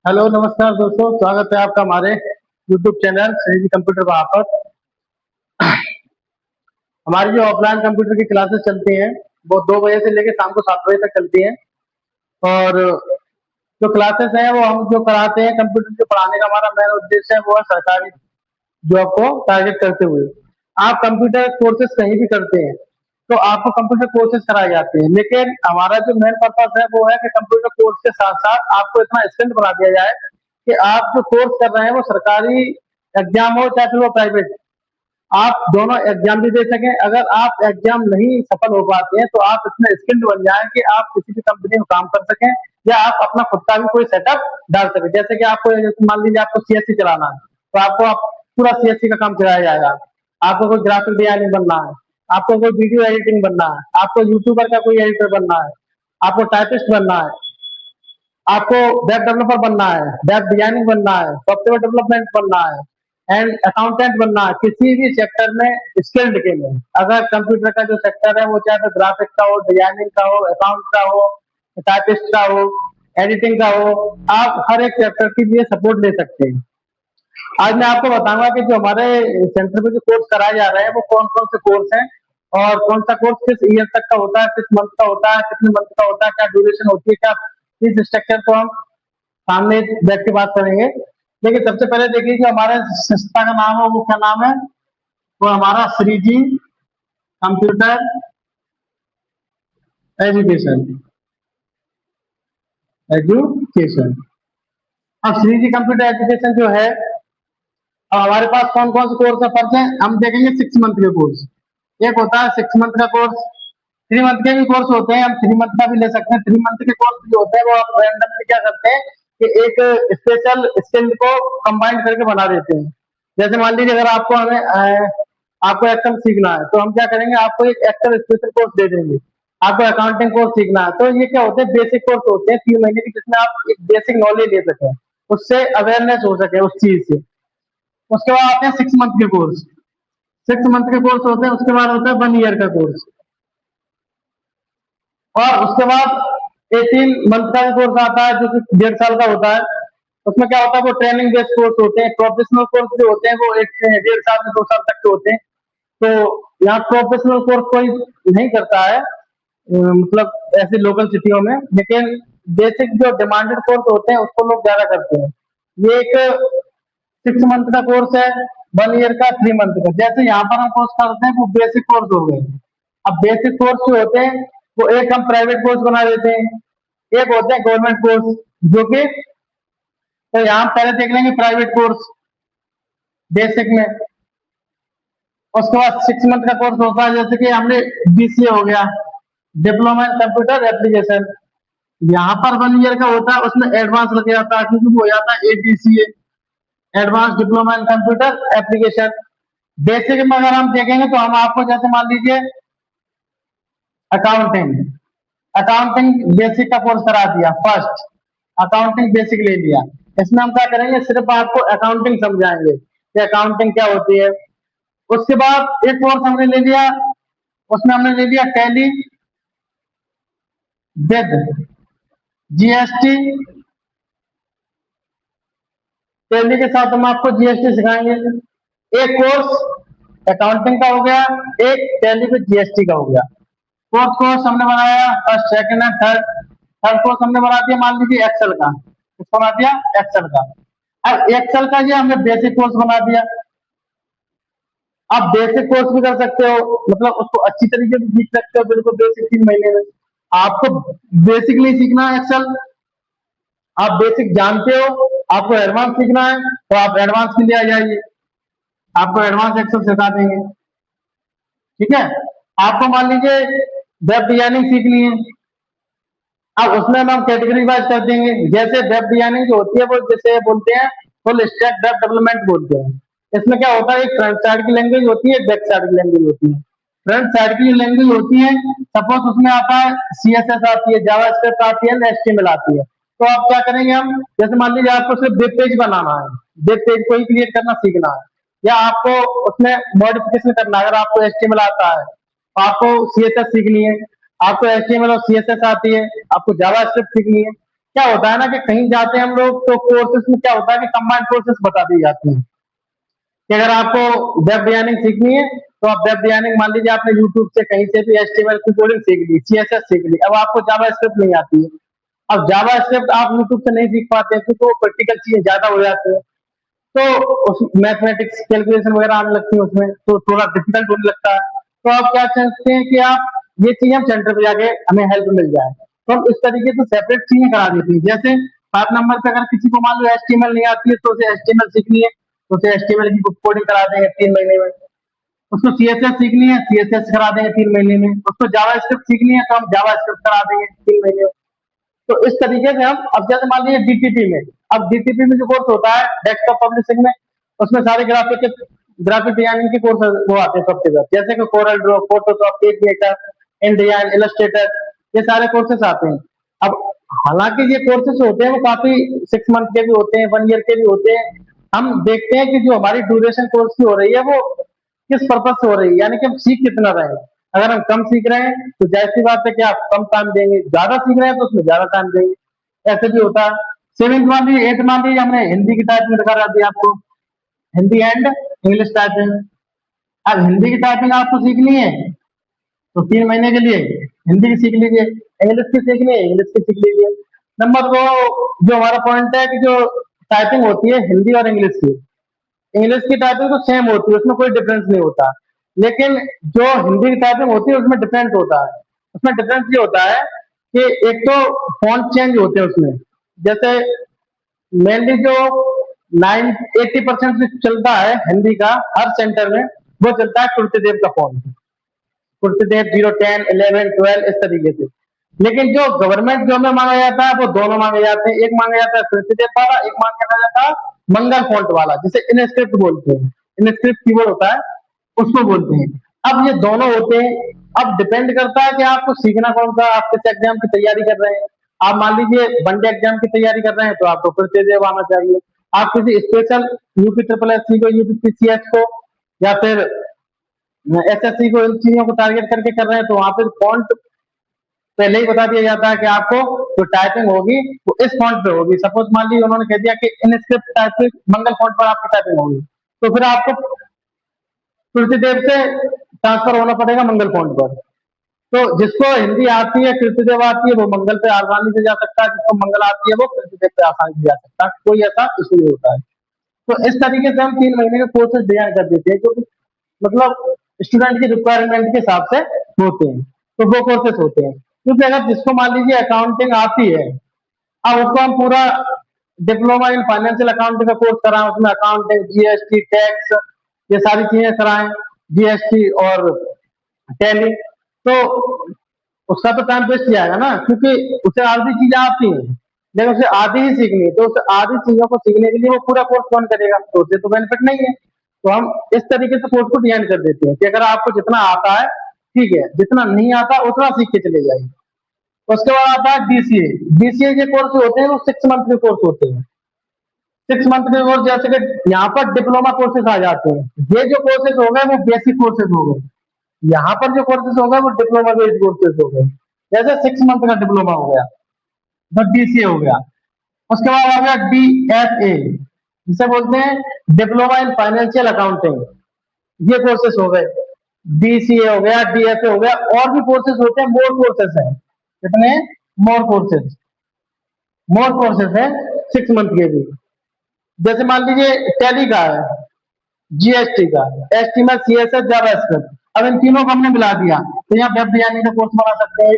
Hello नमस्कार दोस्तों, स्वागत है आपका हमारे यूट्यूब चैनल श्रीजी कंप्यूटर वहाँ पर। हमारी जो ऑफलाइन कंप्यूटर की क्लासेस चलती हैं वो 2 बजे से लेकर शाम को 7 बजे तक चलती हैं। और जो क्लासेस हैं वो हम जो कराते हैं कंप्यूटर के पढ़ाने का हमारा मेन उद्देश्य है वो है सरकारी जॉब को टारगेट करते हुए। आप कंप्यूटर कोर्सेज कहीं भी करते हैं तो आपको कंप्यूटर कोर्सेज कराए जाते हैं, लेकिन हमारा जो मेन पर्पस है वो है कि कंप्यूटर कोर्स के साथ साथ आपको इतना स्किल्ड बना दिया जाए कि आप जो कोर्स कर रहे हैं वो सरकारी एग्जाम हो चाहे फिर वो प्राइवेट, आप दोनों एग्जाम भी दे सकें। अगर आप एग्जाम नहीं सफल हो पाते हैं तो आप इतने स्किल्ड बन जाएं कि आप किसी भी कंपनी में काम कर सकें या आप अपना खुद का भी कोई सेटअप डाल सकें। जैसे कि आपको मान लीजिए आपको सीएससी चलाना है तो आपको पूरा सीएससी का काम चलाया जाएगा। आपको कोई ग्राफिक डिजाइनिंग बनना है, आपको कोई वीडियो एडिटिंग बनना है, आपको यूट्यूबर का कोई एडिटर बनना है, आपको टाइपिस्ट बनना है, आपको वेब डेवलपर बनना है, वेब डिजाइनिंग बनना है, सॉफ्टवेयर डेवलपमेंट बनना है एंड अकाउंटेंट बनना है, किसी भी सेक्टर में स्किल्ड के लिए। अगर कंप्यूटर का जो सेक्टर है वो चाहे तो ग्राफिक का हो, डिजाइनिंग का हो, अकाउंट का हो, टाइपिस्ट का हो, एडिटिंग का हो, आप हर एक सेक्टर के लिए सपोर्ट ले सकते हैं। आज मैं आपको बताऊंगा कि जो हमारे सेंटर में जो कोर्स कराए जा रहे हैं वो कौन कौन से कोर्स हैं और कौन सा कोर्स किस ईयर तक का होता है, किस मंथ का होता है, कितने मंथ का होता है, क्या ड्यूरेशन होती है, क्या इस स्ट्रक्चर को हम सामने बैठ के बात करेंगे। लेकिन सबसे पहले देखिए जो हमारे संस्था का नाम है वो क्या नाम है, वो हमारा श्रीजी कंप्यूटर एजुकेशन एजुकेशन। अब श्रीजी कंप्यूटर एजुकेशन जो है, अब हमारे पास कौन कौन से कोर्स है फर्स्ट है, हम देखेंगे 6 मंथ के कोर्स। एक होता है 6 मंथ का कोर्स, 3 मंथ के भी कोर्स होते हैं, हम 3 मंथ का भी ले सकते हैं। 3 मंथ के कोर्स जो होते हैं वो आप रैंडमली क्या करते हैं कि एक स्पेशल स्किल को कंबाइन करके बना देते हैं। जैसे मान लीजिए अगर आपको आपको एक्सेल सीखना है तो हम क्या करेंगे, आपको एक एक्सेल स्पेशल कोर्स दे देंगे। आपको अकाउंटिंग कोर्स सीखना है तो ये क्या होते हैं, बेसिक कोर्स होते हैं 3 महीने की, जिसमें आप एक बेसिक नॉलेज ले सकें, उससे अवेयरनेस हो सके उस चीज से। उसके बाद आते हैं 6 मंथ के कोर्स। 6 मंथ के कोर्स होते हैं, उसके बाद होता है 1 ईयर का कोर्स, और उसके बाद 18 मंथ का कोर्स आता है जो कि 1.5 साल का होता है। उसमें क्या होता है, वो ट्रेनिंग बेस्ड कोर्स होते हैं। प्रोफेशनल कोर्स जो होते हैं वो 1.5 साल से 2 साल तक के होते हैं। तो यहाँ प्रोफेशनल कोर्स कोई नहीं करता है, मतलब ऐसे लोकल सिटियों में, लेकिन बेसिक जो डिमांडेड कोर्स होते हैं उसको लोग ज्यादा करते हैं। ये एक 6 मंथ का कोर्स है, 1 ईयर का, 3 मंथ का। जैसे यहाँ पर हम कोर्स करते हैं वो बेसिक कोर्स हो गए। अब बेसिक कोर्स जो होते हैं वो एक हम प्राइवेट कोर्स बना देते हैं, एक होते हैं गवर्नमेंट कोर्स जो कि, तो यहाँ पहले देख लेंगे प्राइवेट कोर्स बेसिक में। उसके बाद 6 मंथ का कोर्स होता है, जैसे कि हमने बीसीए हो गया, डिप्लोमा इन कंप्यूटर एप्लीकेशन। यहाँ पर 1 ईयर का होता है, उसमें एडवांस लग जाता है क्योंकि वो हो जाता है ADCA, advance diploma in computer application. Basic में अगर हम देखेंगे तो हम आपको जैसे मान लीजिए अकाउंटिंग, अकाउंटिंग बेसिक का कोर्स करा दिया, फर्स्ट अकाउंटिंग बेसिक ले लिया। इसमें हम क्या करेंगे, सिर्फ आपको अकाउंटिंग समझाएंगे कि अकाउंटिंग क्या होती है। उसके बाद एक कोर्स हमने ले लिया, उसमें हमने ले लिया टैली विद जीएसटी। टैली के साथ हम आपको जीएसटी सिखाएंगे। एक कोर्स अकाउंटिंग का हो गया, एक टैली विद जीएसटी का हो गया। फोर्थ कोर्स हमने बनाया, first second and third. Third course हमने बना दिया मान लीजिए एक्सेल का, इसको बना दिया एक्सेल का। अब एक्सेल का जो हमने बेसिक कोर्स बना दिया। आप बेसिक कोर्स भी कर सकते हो, मतलब उसको अच्छी तरीके से सीख सकते हो, बिल्कुल बेसिक 3 महीने में। आपको बेसिक नहीं सीखना है एक्सेल, आप बेसिक जानते हो, आपको एडवांस सीखना है तो आप एडवांस के लिए आ जाइए, आपको एडवांस एक्सेल सिखा देंगे। ठीक है, आपको मान लीजिए वेब डिजाइनिंग सीखनी है, अब उसमें हम कैटेगरी वाइज कर देंगे। जैसे वेब डिजाइनिंग जो होती है वो जैसे बोलते हैं फुल स्टैक वेब डेवलपमेंट बोलते हैं। इसमें क्या होता है, एक फ्रंट साइड की लैंग्वेज होती है, बैक साइड की लैंग्वेज होती है। फ्रंट साइड की जो लैंग्वेज होती है, सपोज उसमें आता है सीएसएस आती है, जावास्क्रिप्ट आती है, एचटीएमएल आती है। तो आप क्या करेंगे, हम जैसे मान लीजिए आपको सिर्फ वेब पेज बनाना है, वेब पेज को ही क्रिएट करना सीखना है, या आपको उसमें मॉडिफिकेशन करना है। अगर आपको एचटीएमएल आता है तो आपको सीएसएस सीखनी है, आपको एचटीएमएल और सीएसएस आती है, आपको जावास्क्रिप्ट सीखनी है। क्या होता है ना कि कहीं जाते हैं हम लोग तो कोर्सेज में क्या होता है कि कंबाइंड कोर्सेज बता दी जाती हैं कि अगर आपको वेब डिजाइनिंग सीखनी है तो आप वेब डिजाइनिंग मान लीजिए आपने यूट्यूब से कहीं से भी एचटीएमएल की कोडिंग सीख ली, सीएसएस सीख ली, अब आपको जावा स्क्रिप्ट नहीं आती है। अब जावा स्क्रिप्ट आप यूट्यूब से नहीं सीख पाते हैं क्योंकि वो प्रैक्टिकल चीजें ज्यादा हो जाती है, तो उस मैथमेटिक्स कैलकुलेशन वगैरह आने लगती है उसमें, तो थोड़ा डिफिकल्ट होने लगता है। तो आप क्या चाहते हैं कि आप ये चीज हम सेंटर पे जाके हमें हेल्प मिल जाए, तो हम इस तरीके से सेपरेट चीजें करा देती हैं। जैसे 5 नंबर पे अगर किसी को मान लो एचटीएमएल नहीं आती है तो उसे एचटीएमएल सीखनी है तो उसे एचटीएमएल की कोडिंग करा देंगे 3 महीने में। उसको सीएसएस सीखनी है, सीएसएस करा देंगे 3 महीने में। उसको जावा स्क्रिप्ट सीखनी है तो हम जावा स्क्रिप्ट करा देंगे 3 महीने में। तो इस तरीके से हम, अब जैसे मान लीजिए डीटीपी में, अब डीटीपी में जो कोर्स होता है डेस्कटॉप पब्लिशिंग में, उसमें सारे ग्राफिक डिजाइनिंग के कोर्स वो आते हैं सॉफ्टवेयर, जैसे कि Corel Draw, Photoshop, page maker, InDesign, Illustrator, ये सारे कोर्सेस आते हैं। अब हालांकि ये कोर्सेस होते हैं वो काफी 6 मंथ के भी होते हैं, 1 ईयर के भी होते हैं। हम देखते हैं कि जो हमारी ड्यूरेशन कोर्स की हो रही है वो किस पर्पज से हो रही है, यानी कि हम सीख कितना रहे हैं। अगर हम कम सीख रहे हैं तो जाहिर सी बात है कि आप कम टाइम देंगे, ज्यादा सीख रहे हैं तो उसमें ज्यादा टाइम देंगे, ऐसे भी होता है। 7th मान लीजिए 8th मान लीजिए हमने हिंदी की टाइपिंग करा दी आपको, हिंदी एंड इंग्लिश टाइपिंग। अब हिंदी की टाइपिंग आपको सीखनी है तो 3 महीने के लिए हिंदी की सीख लीजिए, इंग्लिश की सीखनी है इंग्लिश की सीख लीजिए। नंबर 2, जो हमारा पॉइंट है कि जो टाइपिंग होती है हिंदी और इंग्लिश की टाइपिंग तो सेम होती है, उसमें कोई डिफरेंस नहीं होता, लेकिन जो हिंदी की टाइपिंग होती है उसमें डिफरेंट होता है। उसमें डिफरेंस ये होता है कि एक तो फॉन्ट चेंज होते हैं उसमें, जैसे मेनली जो 80% चलता है हिंदी का हर सेंटर में, वो चलता है कुर्तेदेव का फॉन्ट, कुर्तेदेव 0, 10, 11, 12 इस तरीके से। लेकिन जो गवर्नमेंट जो में मांगा जाता है वो दोनों मांगे जाते हैं, एक मांगा जाता है कुर्तेदेव वाला, एक मांगा जाता है मंगल फॉन्ट वाला, जिसे इनस्क्रिप्ट बोलते हैं, इनस्क्रिप्ट कीबोर्ड होता है उसको बोलते हैं। अब ये दोनों होते हैं, अब डिपेंड करता है कि आपको सीखना कौन सा, आप किस एग्जाम की तैयारी कर रहे हैं। आप मान लीजिए वनडे एग्जाम की तैयारी कर रहे हैं तो आपको कुर्तेदेव आना चाहिए। आप किसी special UP triple S C को, यूपी पीसीएस को, या फिर एसएससी को, इन चीजों को टारगेट करके कर रहे हैं तो वहां पे फॉन्ट पहले ही बता दिया जाता है कि आपको जो टाइपिंग होगी वो इस फॉन्ट पे होगी। सपोज मान लीजिए उन्होंने कह दिया कि इनस्क्रिप्ट टाइपिंग मंगल फॉन्ट पर आपकी टाइपिंग होगी, तो फिर आपको कृतिदेव से ट्रांसफर होना पड़ेगा मंगल फॉन्ट पर। तो जिसको हिंदी आती है, कृतिदेव आती है, वो मंगल पे आसानी से जा सकता है, जिसको मंगल आती है वो कृतिदेव पे आसानी से जा सकता है, कोई ऐसा इशू नहीं होता है। तो इस तरीके से हम 3 महीने के कोर्सेज डिजाइन कर देते हैं, जो कि मतलब स्टूडेंट की रिक्वायरमेंट के हिसाब से होते हैं, तो वो कोर्सेज होते हैं। क्योंकि अगर जिसको मान लीजिए अकाउंटिंग आती है, अब उसको हम पूरा डिप्लोमा इन फाइनेंशियल अकाउंटिंग का कोर्स कराएं, उसमें अकाउंटिंग, जीएसटी, टैक्स, ये सारी चीजें कराएं, जीएसटी और टैली, तो उसका तो टाइम वेस्ट जाएगा ना, क्योंकि उसे आधी चीजें आती हैं लेकिन उसे आधी ही सीखनी है, तो उसे आधी चीजों को सीखने के लिए वो पूरा कोर्स कौन करेगा, तो उसे तो बेनिफिट नहीं है। तो हम इस तरीके से कोर्स को डिजाइन कर देते हैं कि अगर आपको जितना आता है ठीक है, जितना नहीं आता उतना सीख के चले जाइए। उसके बाद आता है डीसीए। डीसीए के कोर्स होते हैं वो 6 मंथ के कोर्स होते हैं। 6 मंथ के कोर्स, जैसे कि यहाँ पर डिप्लोमा कोर्सेज आ जाते हैं। ये जो कोर्सेज हो गए वो बेसिक कोर्सेज हो गए, यहाँ पर जो कोर्सेज हो गए वो डिप्लोमा बेस्ड कोर्सेज हो गए। जैसे 6 मंथ का डिप्लोमा हो गया तो डीसीए हो गया। उसके बाद आ गया डीएफए, जिसे बोलते हैं डिप्लोमा इन फाइनेंशियल अकाउंटिंग, ये कोर्सेज हो गए। डीसीए हो गया, डीएफए हो गया, और भी कोर्सेज होते हैं, मोर कोर्सेज हैं। कितने? मोर कोर्सेज, मोर कोर्सेज है 6 मंथ के भी। जैसे मान लीजिए टैली का है, जीएसटी का, एचटीएमएल, सीएसएस, जावास्क्रिप्ट, अब इन तीनों को हमने मिला दिया तो यहाँ वेब डिजाइनिंग का कोर्स बना सकते हैं,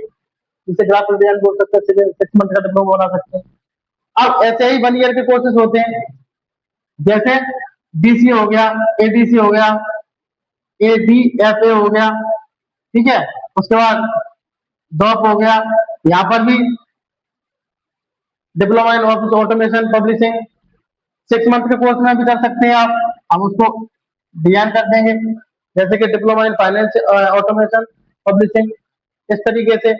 जिसे ग्राफिक डिजाइन बोल सकते हैं, 6 मंथ का डिप्लोमा बना सकते हैं। अब ऐसे ही 1 ईयर के कोर्सेज होते हैं, जैसे डीसी हो गया, एडीसी हो गया, एडीएफए हो गया, ठीक है। उसके बाद डॉप हो गया, यहाँ पर भी diploma in office automation publishing 6 month के कोर्स में भी कर सकते हैं आप। हम उसको डिजाइन कर देंगे, जैसे कि diploma in finance automation publishing, इस तरीके से।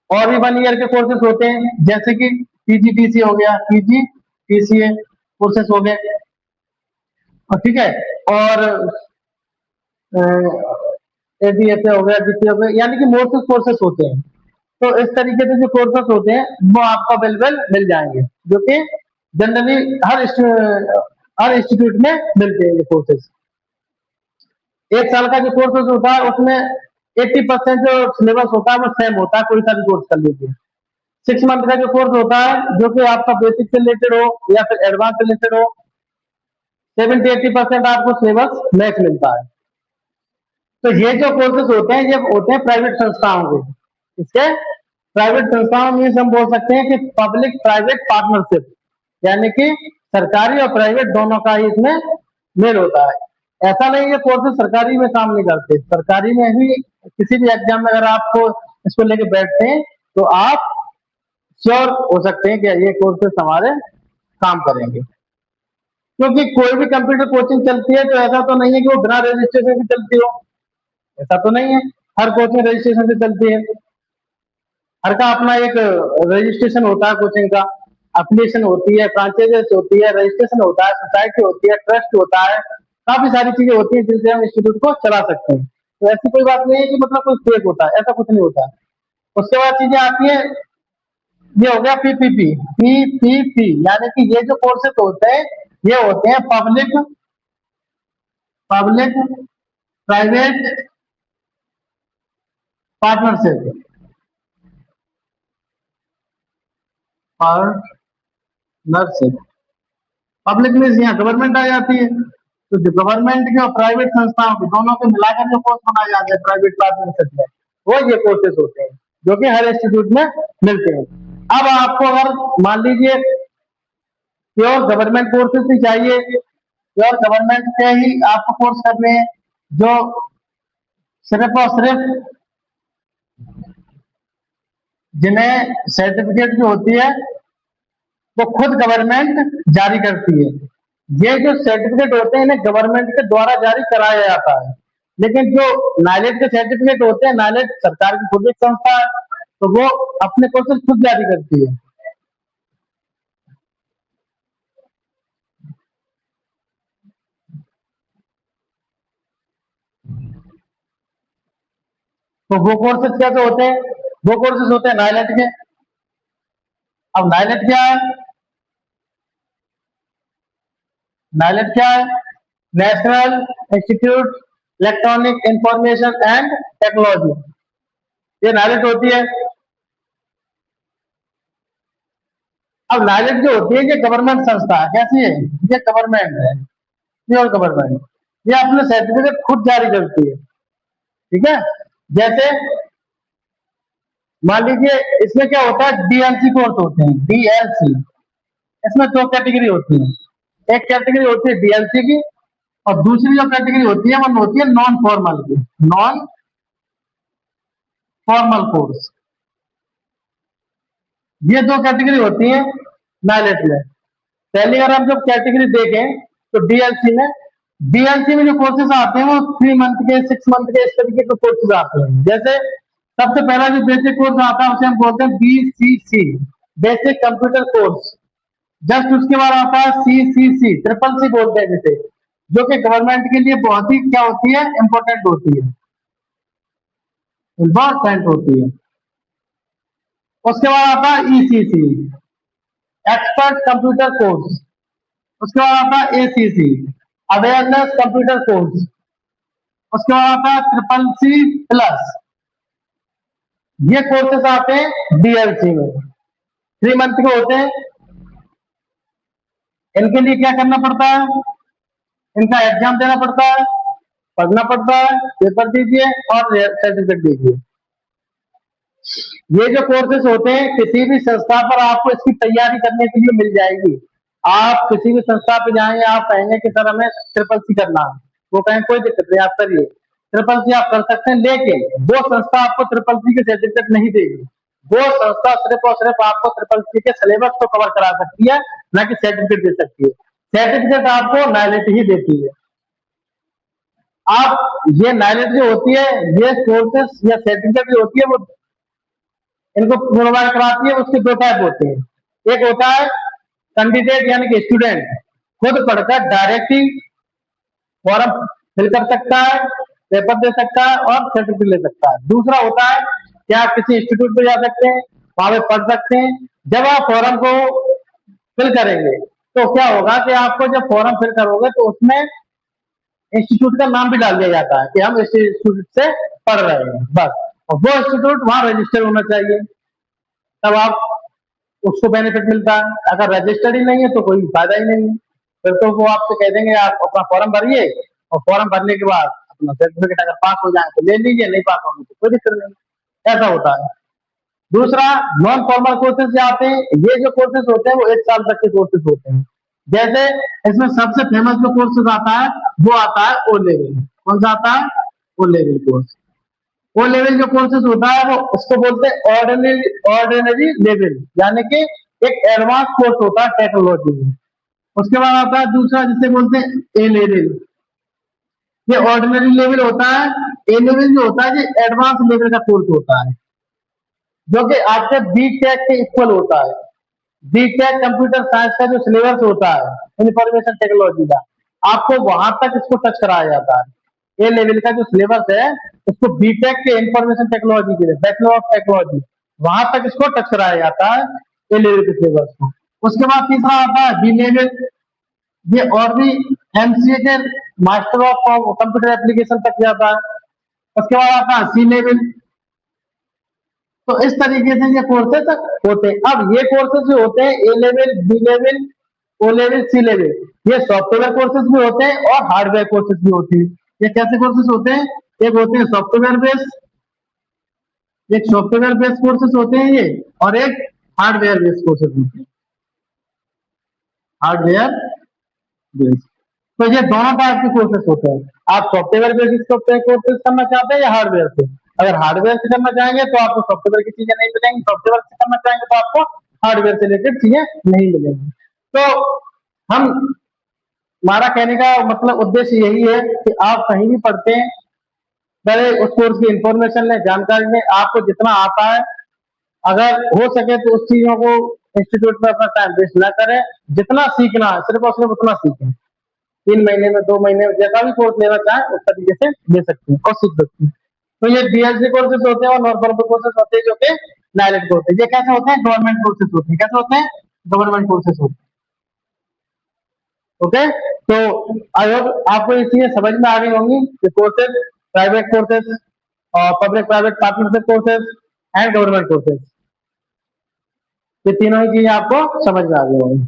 और भी 1 ईयर के कोर्सेज होते हैं, जैसे कि पीजीटीसी हो गया, पीजीटीसीए कोर्सेज हो गए, और ठीक है, और एडीएफए हो गया, जीपीए हो गया, यानी कि मोर कोर्सेज होते हैं। तो इस तरीके से जो कोर्सेस होते हैं वो आपको अवेलेबल मिल जाएंगे, जो कि जनरली हर इंस्टीट्यूट में मिलते हैं ये कोर्सेज। एक साल का जो कोर्सेज होता है उसमें 80% जो सिलेबस होता है वो सेम होता है, कोई सा भी कोर्स कर लीजिए। 6 मंथ का जो कोर्स होता है जो कि आपका बेसिक से रिलेटेड हो या फिर एडवांस से रिलेटेड हो, 70-80% आपको सिलेबस मैच मिलता है। तो ये जो कोर्सेज होते हैं ये होते हैं प्राइवेट संस्थाओं के। इसके प्राइवेट संस्थाओं में हम बोल सकते हैं कि पब्लिक प्राइवेट पार्टनरशिप, यानी कि सरकारी और प्राइवेट दोनों का ही इसमें मेल होता है। ऐसा नहीं है कोर्सेज सरकारी में काम नहीं करते, सरकारी में ही किसी भी एग्जाम में अगर आपको इसको लेके बैठते हैं तो आप श्योर हो सकते हैं कि ये कोर्सेज हमारे काम करेंगे। क्योंकि कोई भी कंप्यूटर कोचिंग चलती है तो ऐसा तो नहीं है कि वो बिना रजिस्ट्रेशन की चलती हो, ऐसा तो नहीं है। हर कोचिंग रजिस्ट्रेशन से चलती है, हर का अपना एक रजिस्ट्रेशन होता है, कोचिंग का एप्लीकेशन होती है, फ्रांचाइजेस होती है, रजिस्ट्रेशन होता है, सोसाइटी होती है, ट्रस्ट होता है, काफी सारी चीजें होती हैं जिनसे हम इंस्टीट्यूट को चला सकते हैं। तो ऐसी कोई बात नहीं है कि मतलब कोई फेक होता है, ऐसा कुछ नहीं होता है। उसके बाद चीजें आती है, ये हो गया पीपीपी। पीपीपी यानी कि ये जो कोर्सेज होते हैं ये होते हैं public public private partnership. Partnership public में यहाँ गवर्नमेंट आ जाती है, तो जो गवर्नमेंट के और प्राइवेट संस्थाओं के दोनों को मिलाकर जो कोर्स बनाए जाते हैं प्राइवेट पार्टनरशिप में, वो ये कोर्सेज होते हैं जो कि हर इंस्टीट्यूट में मिलते हैं। अब आपको अगर मान लीजिए प्योर गवर्नमेंट कोर्सेज ही चाहिए, प्योर गवर्नमेंट के ही आपको कोर्स करने हैं जो सिर्फ और सिर्फ जिन्हें सर्टिफिकेट जो होती है वो खुद गवर्नमेंट जारी करती है। ये जो सर्टिफिकेट होते हैं इन्हें गवर्नमेंट के द्वारा जारी कराया जाता है, लेकिन जो नाइलेट के सर्टिफिकेट होते हैं, नाइलेट सरकार की खुद एक संस्था है तो वो अपने कोर्सेज खुद जारी करती है। तो वो कोर्सेज कैसे होते हैं? वो कोर्सेज होते हैं नाइलेट के। अब नाइलेट क्या है? नाइलेट क्या है? National institute electronic information and technology, ये नाइलेट होती है। अब नाइलेट जो होती है ये गवर्नमेंट संस्था है, कैसी है? ये गवर्नमेंट है, प्योर गवर्नमेंट। ये अपने सर्टिफिकेट खुद जारी करती है, ठीक है। जैसे मान लीजिए इसमें क्या होता है, डीएलसी कोर्स होते हैं, डीएलसी। इसमें दो कैटेगरी होती है, एक कैटेगरी होती है डीएलसी की और दूसरी जो कैटेगरी होती है वो होती है नॉन फॉर्मल की, नॉन फॉर्मल कोर्स। ये दो कैटेगरी होती है नाइलेट में। पहले अगर हम जब कैटेगरी देखें तो डीएलसी में जो कोर्सेज आते हैं वो 3 मंथ के, 6 मंथ के, इस तरीके के कोर्सेज आते हैं। जैसे सबसे पहला जो बेसिक कोर्स आता है उसे हम बोलते हैं BCC, basic computer course. Just उसके बाद आता है सीसीसी, ट्रिपल सी बोलते हैं जिसे, जो कि गवर्नमेंट के लिए बहुत ही क्या होती है, इंपॉर्टेंट होती है, इंपॉर्टेंट होती है। उसके बाद आता है ईसीसी, एक्सपर्ट कंप्यूटर कोर्स। उसके बाद आता है एसीसी, अवेयरनेस कंप्यूटर कोर्स। उसके बाद आता है ट्रिपल सी प्लस। ये कोर्सेस आते हैं डीएलसी में, 3 मंथ के होते हैं। इनके लिए क्या करना पड़ता है? इनका एग्जाम देना पड़ता है, पढ़ना पड़ता है, पेपर दीजिए और सर्टिफिकेट दीजिए। ये जो कोर्सेज होते हैं किसी भी संस्था पर आपको इसकी तैयारी करने के लिए मिल जाएगी। आप किसी भी संस्था पे जाएंगे, आप कहेंगे कि सर हमें ट्रिपल सी करना है, वो कहेंगे कोई दिक्कत नहीं, आप करिए, ट्रिपल सी आप कर सकते हैं, लेकिन वो संस्था आपको ट्रिपल सी के सर्टिफिकेट नहीं देगी। वो संस्था सिर्फ और सिर्फ आपको ट्रिपल सी के सिलेबस को कवर करा सकती है, ना कि सर्टिफिकेट दे सकती है। सर्टिफिकेट आपको नाइलेट ही देती है। आप ये नाइलेट जो होती है, ये कोर्सेस या सर्टिफिकेट जो होती है वो इनको प्रोवाइड कराती है। उसके 2 टाइप होते हैं, एक होता है कैंडिडेट यानी कि स्टूडेंट खुद पढ़कर डायरेक्ट ही फॉर्म फिल कर सकता है, पेपर दे सकता है और सर्टिफिकेट ले सकता है। दूसरा होता है क्या आप किसी इंस्टीट्यूट पे जा सकते हैं, वहां पे पढ़ सकते हैं। जब आप फॉर्म को फिल करेंगे तो क्या होगा कि आपको जब फॉर्म फिल करोगे तो उसमें इंस्टीट्यूट का नाम भी डाल दिया जाता है कि हम इस इंस्टीट्यूट से पढ़ रहे हैं, बस। और वो इंस्टीट्यूट वहां रजिस्टर होना चाहिए, तब आप उसको बेनिफिट मिलता है। अगर रजिस्टर्ड ही नहीं है तो कोई फायदा ही नहीं है, फिर तो वो आपसे कह देंगे आप अपना फॉर्म भरिए, और फॉर्म भरने के बाद अपना सर्टिफिकेट अगर पास हो जाए तो ले लीजिए, नहीं पास होंगे तो कोई दिक्कत नहीं। ऐसा होता है। दूसरा, नॉन फॉर्मल कोर्सेज से आते हैं। ये जो कोर्सेज होते हैं वो 1 साल तक के कोर्सेज होते हैं। जैसे इसमें सबसे फेमस जो कोर्सेज आता है वो आता है ओ लेवल। कौन सा आता है? O level course. O level जो कोर्सेज होता है वो उसको बोलते हैं ऑर्डिनरी लेवल, यानी कि एक एडवांस कोर्स होता है टेक्नोलॉजी में। उसके बाद आता है दूसरा जिसे बोलते हैं ए लेवल। ये ऑर्डिनरी लेवल होता है। ए लेवल जो होता है ये एडवांस लेवल का कोर्स होता है, जो कि आपके बीटेक के इक्वल होता है। बीटेक कंप्यूटर साइंस का जो सिलेबस होता है इंफॉर्मेशन टेक्नोलॉजी का, आपको वहां तक इसको टच कराया जाता है। ए लेवल का जो सिलेबस है उसको बीटेक के इंफॉर्मेशन टेक्नोलॉजी के लिए, बैचलर ऑफ टेक्नोलॉजी, वहां तक इसको टच कराया जाता है ए लेवल के सिलेबस को। उसके बाद तीसरा आता है बी लेवल। ये और भी एमसीए के मास्टर ऑफ कंप्यूटर एप्लीकेशन तक जाता है। उसके बाद आता है सी लेवल। तो इस तरीके से ये कोर्सेज होते हैं। अब ये कोर्सेज जो होते हैं A level, B level, O level, C level, ये सॉफ्टवेयर कोर्सेज भी होते हैं और हार्डवेयर कोर्सेज भी होते हैं। ये कैसे कोर्सेज होते हैं? एक होते हैं सॉफ्टवेयर बेस्ड, एक सॉफ्टवेयर बेस्ड कोर्सेज होते हैं ये, और एक हार्डवेयर बेस्ड कोर्सेज होते हैं। हार्डवेयर बेस्ड, तो ये दोनों टाइप के कोर्सेज होते हैं। आप सॉफ्टवेयर बेसिस कोर्सेज करना चाहते हैं या हार्डवेयर से? अगर हार्डवेयर से करना चाहेंगे तो आपको सॉफ्टवेयर की चीजें नहीं मिलेंगी, सॉफ्टवेयर से करना चाहेंगे तो आपको हार्डवेयर से रिलेटेड चीजें नहीं मिलेंगी। तो हम, हमारा कहने का मतलब उद्देश्य यही है कि आप कहीं भी पढ़ते हैं, पहले उस कोर्स की इंफॉर्मेशन लें, जानकारी लें, आपको जितना आता है, अगर हो सके तो उस चीजों को इंस्टीट्यूट में अपना टाइम वेस्ट ना करें। जितना सीखना है सिर्फ और सिर्फ उतना सीखें। 3 महीने में, 2 महीने में, जैसा भी कोर्स लेना चाहें उस तरीके से ले सकते हैं और सीख सकते हैं। तो ये बीएससी कोर्सेज होते हैं और नॉन फॉर्मल कोर्सेज होते हैं जो कि नाइलेट कोर्स है। ये कैसे होते हैं? गवर्नमेंट कोर्सेज होते हैं। कैसे होते हैं? गवर्नमेंट कोर्सेज होते हैं। ओके, तो आई होप आपको ये चीजें समझ में आ गई होंगी कि कोर्सेज, प्राइवेट कोर्सेज और public private partnership courses and government courses, ये तीनों ही चीजें आपको समझ में आ गई होंगी।